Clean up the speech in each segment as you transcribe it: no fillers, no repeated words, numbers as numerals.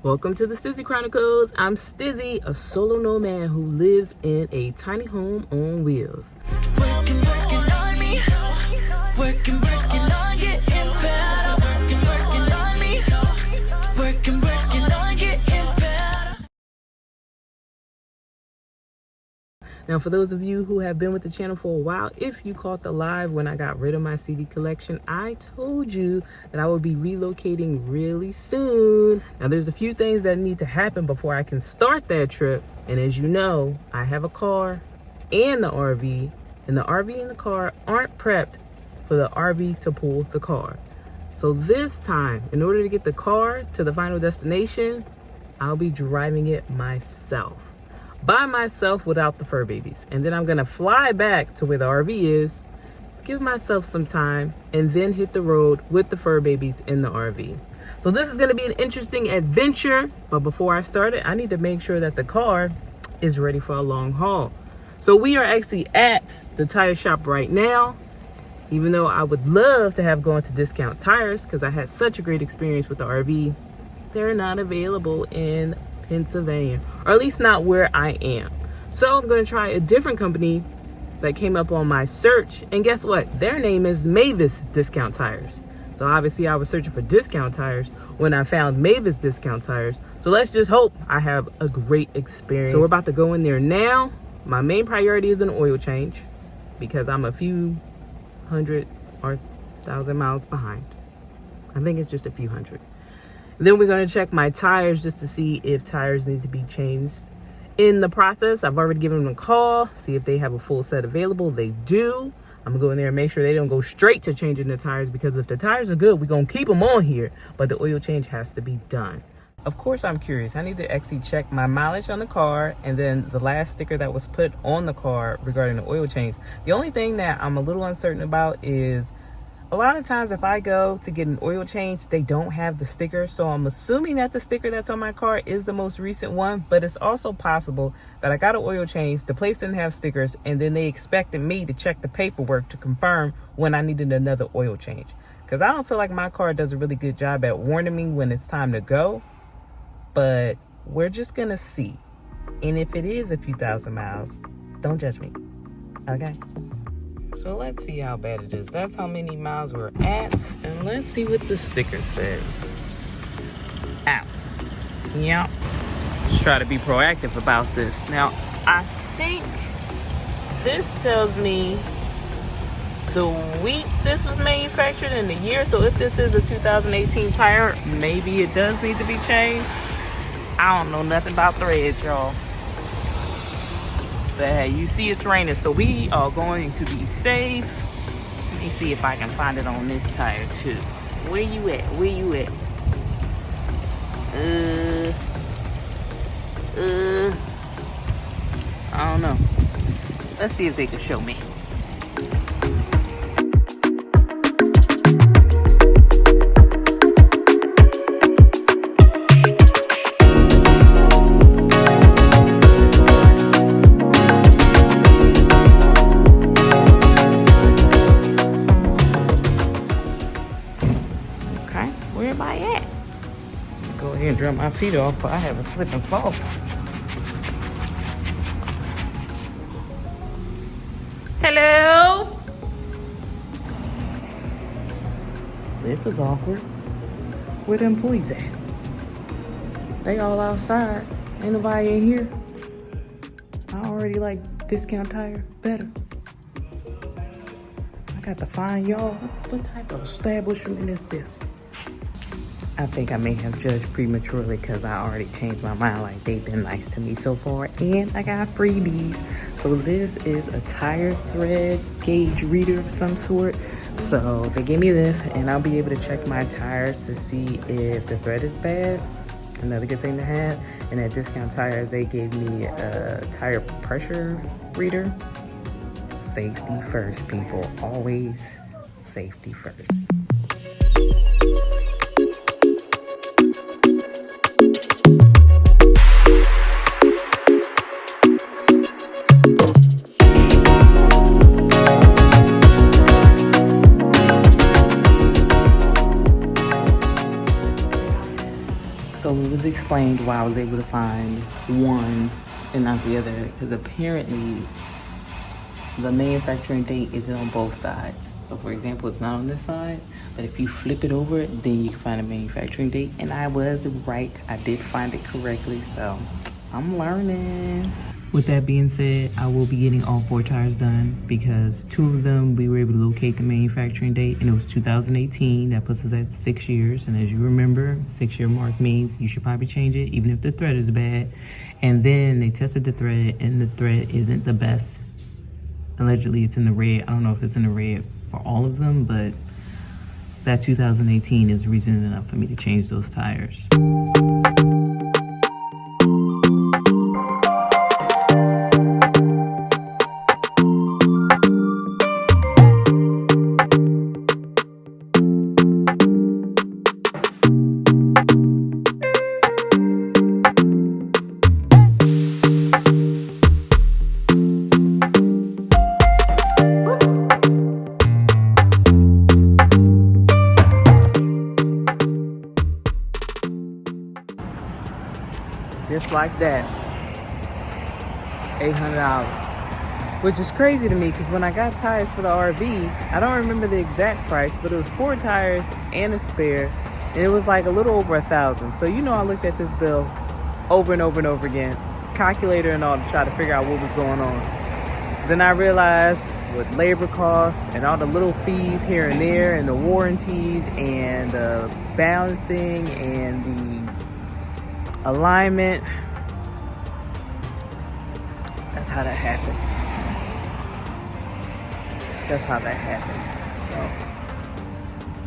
Welcome to the Stizzy Chronicles. I'm Stizzy, a solo nomad who lives in a tiny home on wheels. Working on me. Working on getting better. Working on me. Working on getting better. Now, for those of you who have been with the channel for a while, if you caught the live when I got rid of my CD collection, I told you that I would be relocating really soon. Now, there's a few things that need to happen before I can start that trip. And as you know, I have a car and the RV, and the RV and the car aren't prepped for the RV to pull the car. So this time, in order to get the car to the final destination, I'll be driving it myself. By myself without the fur babies. And then I'm gonna fly back to where the RV is, give myself some time, and then hit the road with the fur babies in the RV. So this is gonna be an interesting adventure, but before I start it, I need to make sure that the car is ready for a long haul. So we are actually at the tire shop right now, even though I would love to have gone to Discount Tires because I had such a great experience with the RV. They're not available in Pennsylvania, or at least not where I am. So I'm going to try a different company that came up on my search, and guess what? Their name is Mavis Discount Tires. So obviously I was searching for Discount Tires when I found Mavis Discount Tires. So let's just hope I have a great experience. So we're about to go in there now. My main priority is an oil change because I'm a few hundred or 1,000 miles behind. I think it's just a few hundred. Then we're going to check my tires just to see if tires need to be changed. In the process, I've already given them a call, see if they have a full set available. They do. I'm going to go in there and make sure they don't go straight to changing the tires, because if the tires are good, we're going to keep them on here, but the oil change has to be done. Of course, I'm curious. I need to actually check my mileage on the car and then the last sticker that was put on the car regarding the oil change. The only thing that I'm a little uncertain about is a lot of times if I go to get an oil change, they don't have the sticker. So I'm assuming that the sticker that's on my car is the most recent one, but it's also possible that I got an oil change, the place didn't have stickers, and then they expected me to check the paperwork to confirm when I needed another oil change. Because I don't feel like my car does a really good job at warning me when it's time to go, but we're just gonna see. And if it is a few thousand miles, don't judge me, okay? So let's see how bad it is. That's how many miles we're at. And let's see what the sticker says. Ow. Yep. Let's try to be proactive about this. Now, I think this tells me the week this was manufactured and the year. So if this is a 2018 tire, maybe it does need to be changed. I don't know nothing about threads, y'all. But hey, you see it's raining, so we are going to be safe. Let me see if I can find it on this tire too. Where you at? Where you at? I don't know. Let's see if they can show me. Where am I at? Go ahead and dry my feet off, but I have a slip and fall. Hello? This is awkward. Where the employees at? They all outside. Ain't nobody in here. I already like Discount Tire better. I got to find y'all. What type of establishment is this? I think I may have judged prematurely because I already changed my mind. Like, they've been nice to me so far, and I got freebies. So this is a tire thread gauge reader of some sort. So they gave me this, and I'll be able to check my tires to see if the thread is bad. Another good thing to have. And at Discount Tires, they gave me a tire pressure reader. Safety first, people. Always safety first. explained why I was able to find one and not the other, because apparently the manufacturing date isn't on both sides. So for example, it's not on this side, but if you flip it over, then you can find a manufacturing date. And I was right, I did find it correctly, so I'm learning. With that being said, I will be getting all 4 tires done because 2 of them we were able to locate the manufacturing date, and it was 2018. That puts us at 6 years. And as you remember, 6-year mark means you should probably change it even if the thread is bad. And then they tested the thread, and the thread isn't the best. Allegedly it's in the red. I don't know if it's in the red for all of them, but that 2018 is reason enough for me to change those tires. Just like that, $800, which is crazy to me because when I got tires for the RV, I don't remember the exact price, but it was 4 tires and a spare, and it was like a little over $1,000. So you know, I looked at this bill over and over and over again, calculator and all, to try to figure out what was going on. Then I realized with labor costs and all the little fees here and there, and the warranties and the balancing and the alignment, that's how that happened. That's how that happened.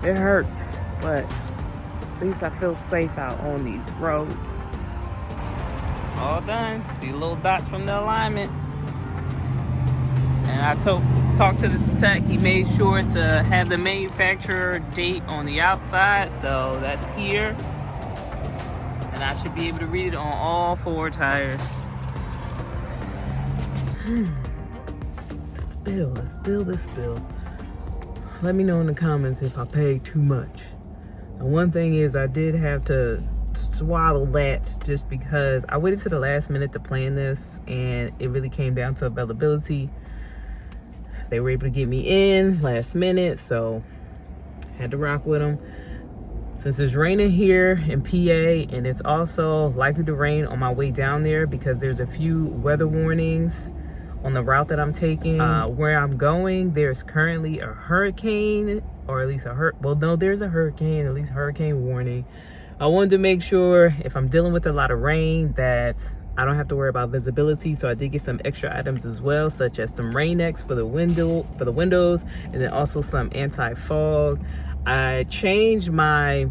So it hurts, but at least I feel safe out on these roads. All done. See little dots from the alignment. And I talked to the tech. He made sure to have the manufacturer date on the outside, so that's here. And I should be able to read it on all 4 tires. This bill. Let me know in the comments if I paid too much. And one thing is, I did have to swallow that just because I waited to the last minute to plan this, and it really came down to availability. They were able to get me in last minute, so had to rock with them. Since it's raining here in PA, and it's also likely to rain on my way down there because there's a few weather warnings on the route that I'm taking. Where I'm going, there's currently a hurricane, or at least there's a hurricane, at least hurricane warning. I wanted to make sure if I'm dealing with a lot of rain that I don't have to worry about visibility, so I did get some extra items as well, such as some rain nets for the windows, and then also some anti-fog. I changed my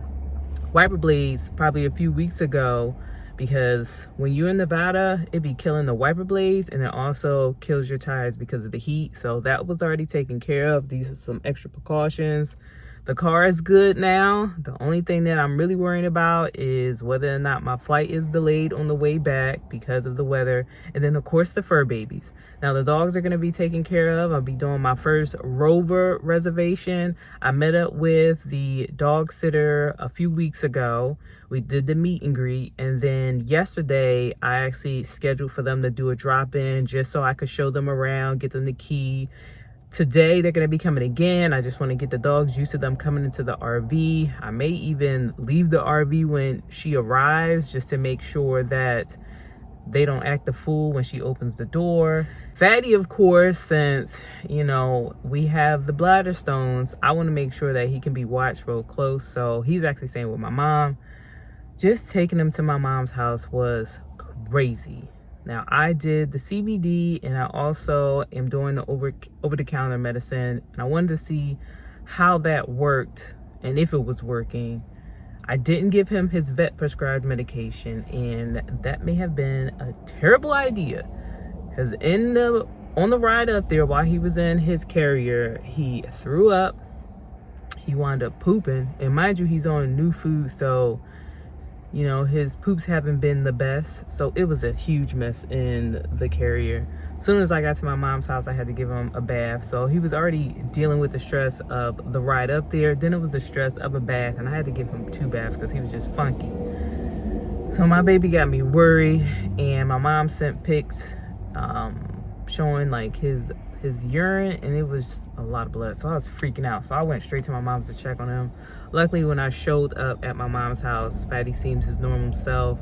wiper blades probably a few weeks ago because when you're in Nevada, it be killing the wiper blades, and it also kills your tires because of the heat. So that was already taken care of. These are some extra precautions. The car is good now. The only thing that I'm really worrying about is whether or not my flight is delayed on the way back because of the weather. And then of course the fur babies. Now the dogs are gonna be taken care of. I'll be doing my first Rover reservation. I met up with the dog sitter a few weeks ago. We did the meet and greet, and then yesterday I actually scheduled for them to do a drop-in just so I could show them around, get them the key. Today they're going to be coming again. I just want to get the dogs used to them coming into the RV. I may even leave the RV when she arrives just to make sure that they don't act the fool when she opens the door. Fatty, of course, since, you know, we have the bladder stones, I want to make sure that he can be watched real close. So he's actually staying with my mom. Just taking him to my mom's house was crazy. Now, I did the CBD, and I also am doing the over-the-counter medicine, and I wanted to see how that worked and if it was working. I didn't give him his vet-prescribed medication, and that may have been a terrible idea, because on the ride up there while he was in his carrier, he threw up, he wound up pooping, and mind you, he's on new food, so you know, his poops haven't been the best. So it was a huge mess in the carrier. As soon as I got to my mom's house, I had to give him a bath. So he was already dealing with the stress of the ride up there. Then it was the stress of a bath, and I had to give him 2 baths because he was just funky. So my baby got me worried, and my mom sent pics showing like his urine, and it was a lot of blood. So I was freaking out. So I went straight to my mom's to check on him. Luckily, when I showed up at my mom's house, Fatty seems his normal self.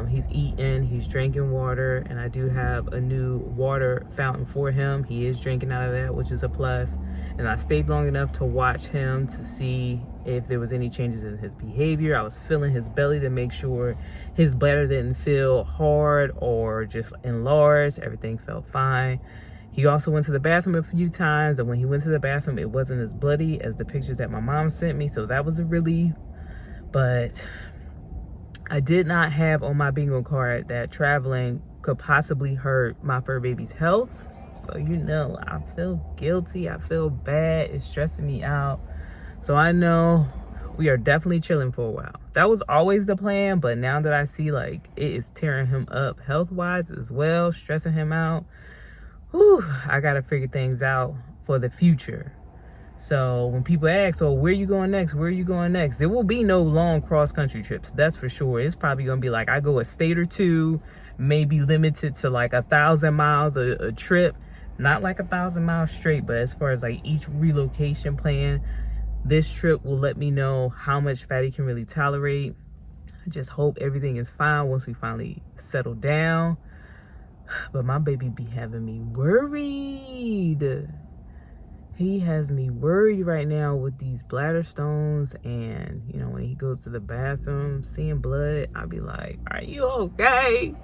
He's eating, he's drinking water, and I do have a new water fountain for him. He is drinking out of that, which is a plus. And I stayed long enough to watch him to see if there was any changes in his behavior. I was feeling his belly to make sure his bladder didn't feel hard or just enlarged. Everything felt fine. He also went to the bathroom a few times, and when he went to the bathroom, it wasn't as bloody as the pictures that my mom sent me, so that was a relief. But I did not have on my bingo card that traveling could possibly hurt my fur baby's health. So, you know, I feel guilty. I feel bad. It's stressing me out. So I know we are definitely chilling for a while. That was always the plan, but now that I see like it is tearing him up health-wise as well, stressing him out, whew, I got to figure things out for the future. So when people ask, oh, where you going next? Where are you going next? There will be no long cross-country trips. That's for sure. It's probably going to be like I go a state or two, maybe limited to like 1,000 miles a trip. Not like 1,000 miles straight, but as far as like each relocation plan, this trip will let me know how much Fatty can really tolerate. I just hope everything is fine once we finally settle down. But my baby be having me worried. He has me worried right now with these bladder stones, and you know, when he goes to the bathroom seeing blood, I'll be like, are you okay?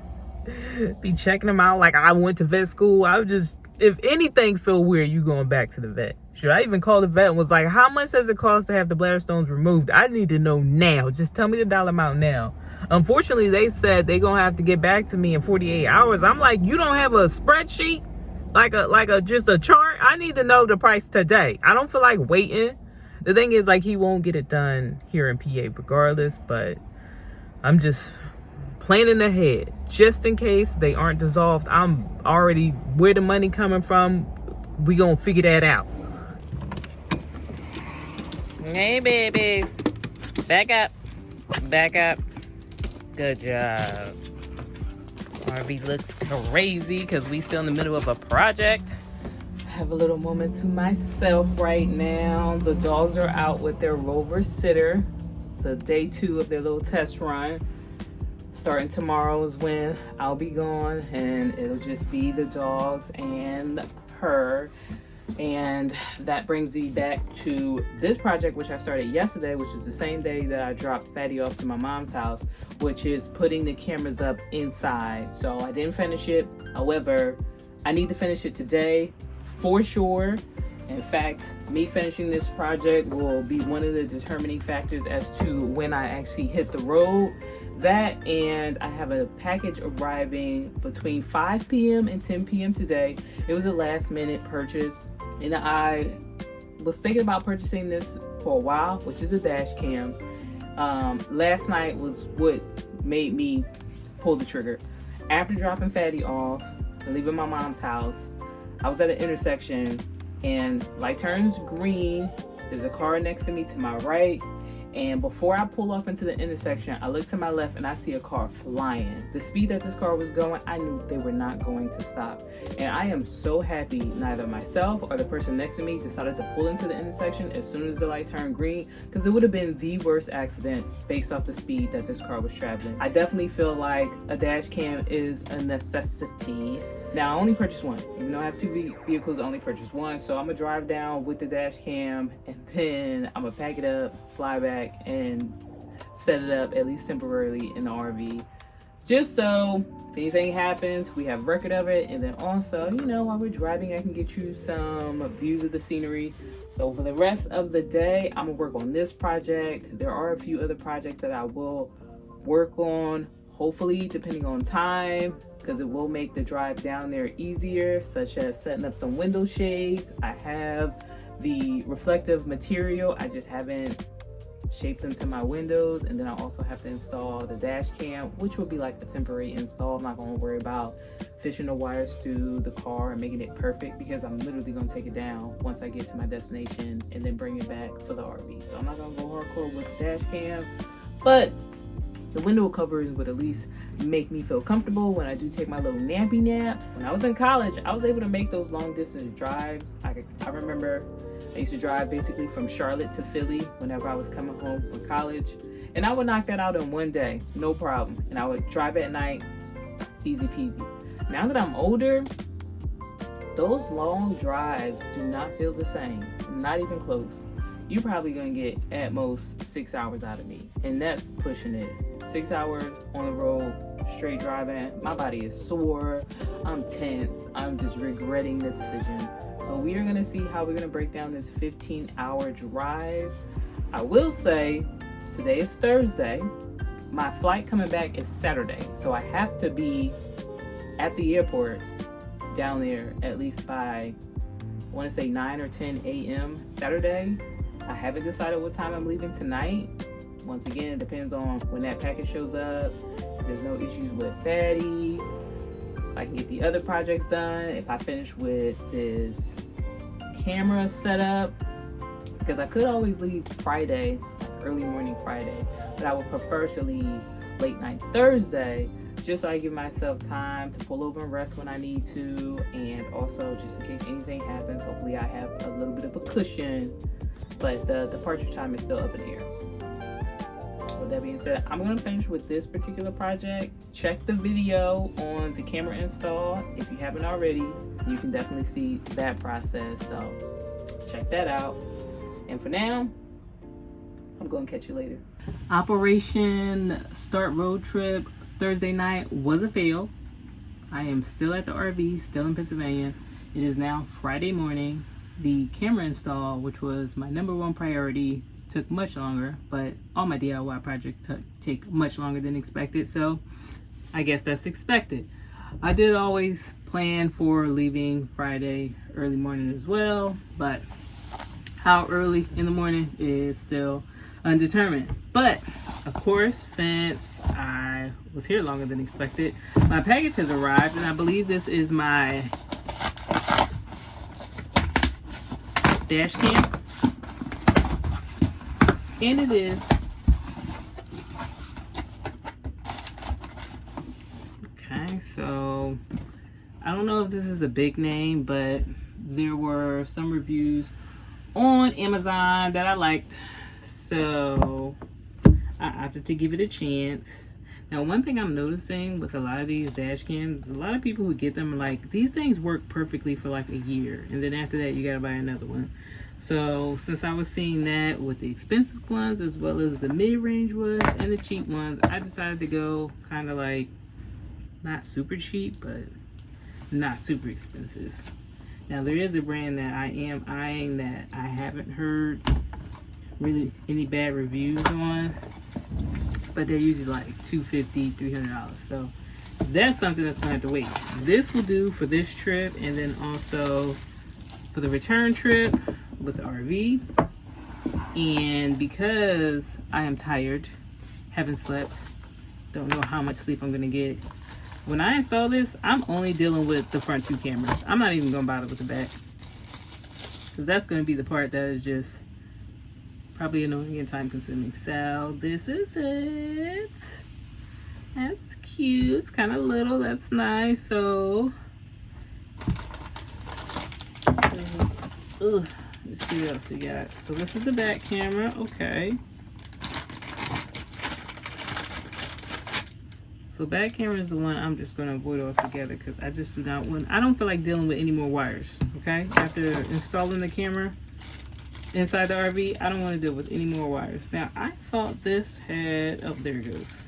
Be checking him out like I went to vet school. I would just, if anything feel weird, you going back to the vet. Should I even call the vet and was like, how much does it cost to have the bladder stones removed? I need to know now. Just tell me the dollar amount now. Unfortunately, they said they gonna have to get back to me in 48 hours. I'm like, you don't have a spreadsheet? Like a just a chart? I need to know the price today. I don't feel like waiting. The thing is, like, he won't get it done here in PA regardless, but I'm just planning ahead just in case they aren't dissolved. I'm already where the money coming from. We gonna figure that out. Hey babies, back up, good job. RV looks crazy because we still in the middle of a project. I have a little moment to myself right now. The dogs are out with their Rover sitter. It's a day 2 of their little test run. Starting tomorrow is when I'll be gone, and it'll just be the dogs and her. And that brings me back to this project, which I started yesterday, which is the same day that I dropped Fatty off to my mom's house, which is putting the cameras up inside. So I didn't finish it. However, I need to finish it today for sure. In fact, me finishing this project will be one of the determining factors as to when I actually hit the road. That, and I have a package arriving between 5 p.m. and 10 p.m. today. It was a last minute purchase, and I was thinking about purchasing this for a while, which is a dash cam. Last night was what made me pull the trigger. After dropping Fatty off and leaving my mom's house, I was at an intersection and light turns green. There's a car next to me to my right. And before I pull off into the intersection, I look to my left and I see a car flying. The speed that this car was going, I knew they were not going to stop. And I am so happy neither myself or the person next to me decided to pull into the intersection as soon as the light turned green, because it would have been the worst accident based off the speed that this car was traveling. I definitely feel like a dash cam is a necessity. Now, I only purchased one. Even though I have 2 vehicles, I only purchased one. So I'm gonna drive down with the dash cam, and then I'm gonna pack it up, fly back, and set it up, at least temporarily, in the RV. Just so if anything happens, we have record of it. And then also, you know, while we're driving, I can get you some views of the scenery. So for the rest of the day, I'm gonna work on this project. There are a few other projects that I will work on, hopefully, depending on time, because it will make the drive down there easier, such as setting up some window shades. I have the reflective material, I just haven't shaped them to my windows. And then I also have to install the dash cam, which will be like a temporary install. I'm not going to worry about fishing the wires through the car and making it perfect, because I'm literally going to take it down once I get to my destination and then bring it back for the RV. So I'm not going to go hardcore with the dash cam, but The window covers would at least make me feel comfortable when I do take my little nappy naps. When I was in college, I was able to make those long distance drives. I remember I used to drive basically from Charlotte to Philly whenever I was coming home from college. And I would knock that out in one day, no problem. And I would drive at night, easy peasy. Now that I'm older, those long drives do not feel the same, not even close. You're probably gonna get at most 6 hours out of me, and that's pushing it. 6 hours on the road, straight driving, my body is sore, I'm tense, I'm just regretting the decision. So we are gonna see how we're gonna break down this 15-hour drive. I will say, today is Thursday, my flight coming back is Saturday, so I have to be at the airport down there at least by, I wanna say 9 or 10 a.m. Saturday. I haven't decided what time I'm leaving tonight. Once again, it depends on when that package shows up. If there's no issues with Fatty, if I can get the other projects done, if I finish with this camera setup, because I could always leave Friday, early morning Friday, but I would prefer to leave late night Thursday, just so I give myself time to pull over and rest when I need to, and also just in case anything happens, hopefully I have a little bit of a cushion. But the departure time is still up in the air. With that being said, I'm gonna finish with this particular project. Check the video on the camera install. If you haven't already, you can definitely see that process. So check that out. And for now, I'm gonna catch you later. Operation Start Road Trip Thursday night was a fail. I am still at the RV, still in Pennsylvania. It is now Friday morning. The camera install, which was my #1 priority, took much longer, but all my DIY projects take much longer than expected, so I guess that's expected. I did always plan for leaving Friday early morning as well, but how early in the morning is still undetermined. But of course, since I was here longer than expected, my package has arrived, and I believe this is my dash cam, and it is. Okay, so I don't know if this is a big name, but there were some reviews on Amazon that I liked, so I opted to give it a chance. Now, one thing I'm noticing with a lot of these dash cams, a lot of people who get them are like, these things work perfectly for like a year, and then after that you gotta buy another one. So since I was seeing that with the expensive ones as well as the mid-range ones and the cheap ones, I decided to go kind of like not super cheap, but not super expensive. Now, there is a brand that I am eyeing that I haven't heard really any bad reviews on, but they're usually like $250, $300. So that's something that's gonna have to wait. This will do for this trip, and then also for the return trip with the RV. And because I am tired, haven't slept, don't know how much sleep I'm gonna get, when I install this, I'm only dealing with the front 2 cameras. I'm not even gonna bother with the back, because that's gonna be the part that is just probably annoying and time consuming. So this is it. That's cute. It's kind of little. That's nice. So let's see what else we got. So this is the back camera. Okay. So back camera is the one I'm just going to avoid altogether, because I just do not want, I don't feel like dealing with any more wires. Okay. After installing the camera inside the RV, I don't want to deal with any more wires. Now, I thought this had, oh, there it goes.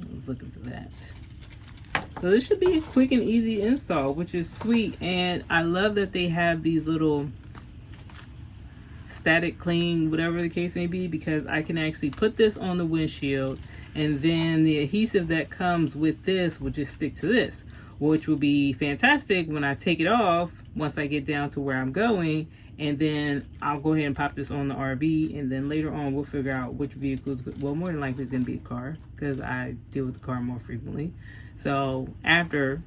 I was looking for that. So this should be a quick and easy install, which is sweet. And I love that they have these little static cling, whatever the case may be, because I can actually put this on the windshield, and then the adhesive that comes with this will just stick to this, which will be fantastic when I take it off once I get down to where I'm going. And then I'll go ahead and pop this on the RV, and then later on we'll figure out which vehicles, well, more than likely it's going to be a car, because I deal with the car more frequently. So after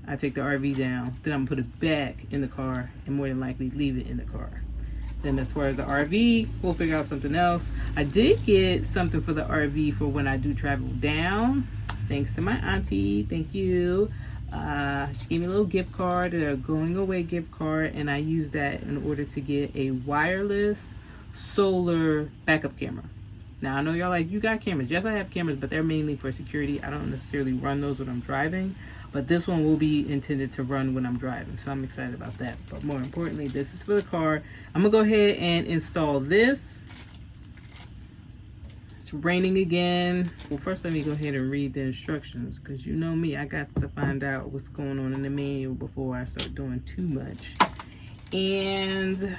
I take the RV down, then I'm going to put it back in the car and more than likely leave it in the car. Then as far as the RV, we'll figure out something else. I did get something for the RV for when I do travel down. Thanks to my auntie. Thank you. She gave me a little gift card, a going away gift card, and I used that in order to get a wireless solar backup camera. Now I know y'all like, you got cameras. Yes, I have cameras, but they're mainly for security. I don't necessarily run those when I'm driving, but this one will be intended to run when I'm driving, so I'm excited about that. But more importantly, this is for the car. I'm gonna go ahead and install this. It's raining again. Well, first let me go ahead and read the instructions, because you know me, I got to find out what's going on in the manual before I start doing too much. And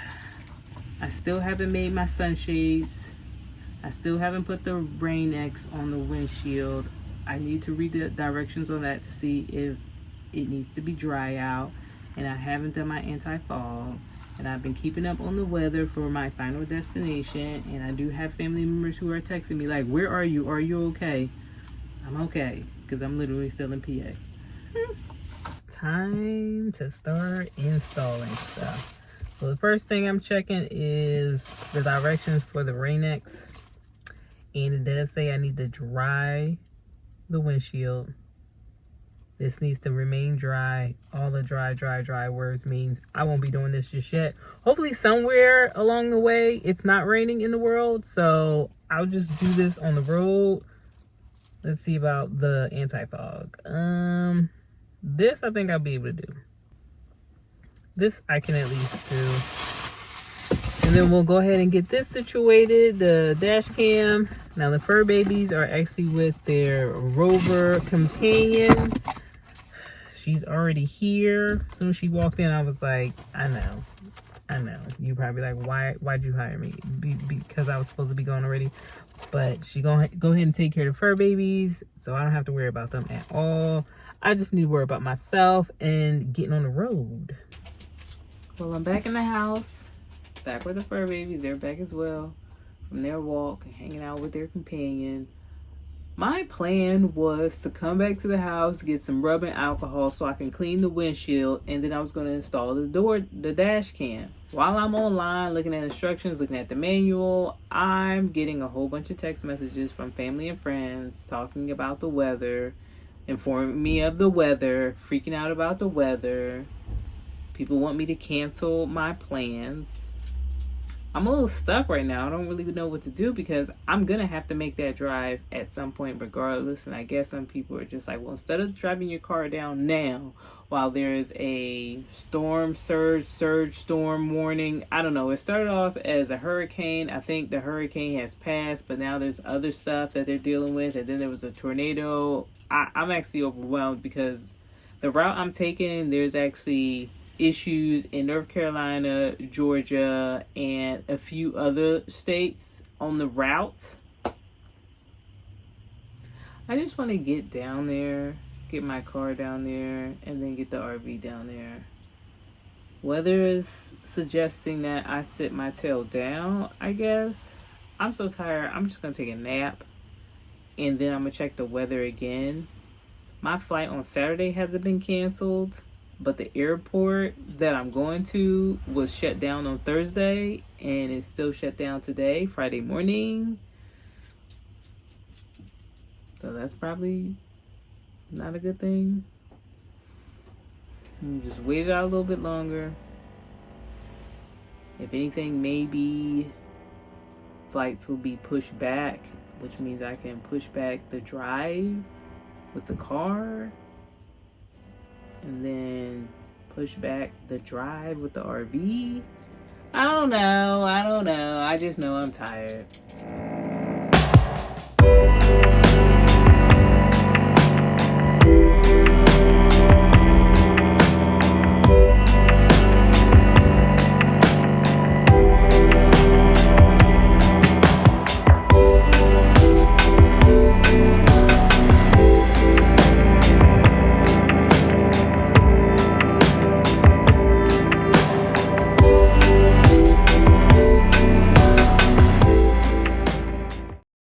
I still haven't made my sunshades. I still haven't put the Rain X on the windshield. I need to read the directions on that to see if it needs to be dry out. And I haven't done my anti-fog. And I've been keeping up on the weather for my final destination. And I do have family members who are texting me like, where are you? Are you okay? I'm okay, because I'm literally still in PA. Time to start installing stuff. So the first thing I'm checking is the directions for the Rain X. And it does say I need to dry the windshield. This needs to remain dry. All the dry words means I won't be doing this just yet. Hopefully somewhere along the way it's not raining in the world, so I'll just do this on the road. Let's see about the anti-fog. This I think I'll be able to do. This I can at least do. And then we'll go ahead and get this situated, the dash cam. Now the fur babies are actually with their Rover companion. She's already here. As soon as she walked in, I was like, I know. You probably like, why'd you hire me? Because I was supposed to be gone already. But she gonna go ahead and take care of the fur babies, so I don't have to worry about them at all. I just need to worry about myself and getting on the road. Well, I'm back in the house. Back with the fur babies. They're back as well from their walk and hanging out with their companion. My plan was to come back to the house, get some rubbing alcohol so I can clean the windshield, and then I was going to install the dash cam. While I'm online looking at instructions, looking at the manual, I'm getting a whole bunch of text messages from family and friends talking about the weather, informing me of the weather, freaking out about the weather. People want me to cancel my plans. I'm a little stuck right now. I don't really know what to do because I'm going to have to make that drive at some point regardless. And I guess some people are just like, well, instead of driving your car down now while there's a storm warning. I don't know. It started off as a hurricane. I think the hurricane has passed, but now there's other stuff that they're dealing with. And then there was a tornado. I'm actually overwhelmed because the route I'm taking, there's actually issues in North Carolina, Georgia, and a few other states on the route. I just want to get down there, get my car down there, and then get the RV down there. Weather is suggesting that I sit my tail down, I guess. I'm so tired, I'm just going to take a nap, and then I'm going to check the weather again. My flight on Saturday hasn't been canceled, but the airport that I'm going to was shut down on Thursday, and it's still shut down today, Friday morning. So that's probably not a good thing. Just wait it out a little bit longer. If anything, maybe flights will be pushed back, which means I can push back the drive with the car, and then push back the drive with the RV. I don't know. I just know I'm tired.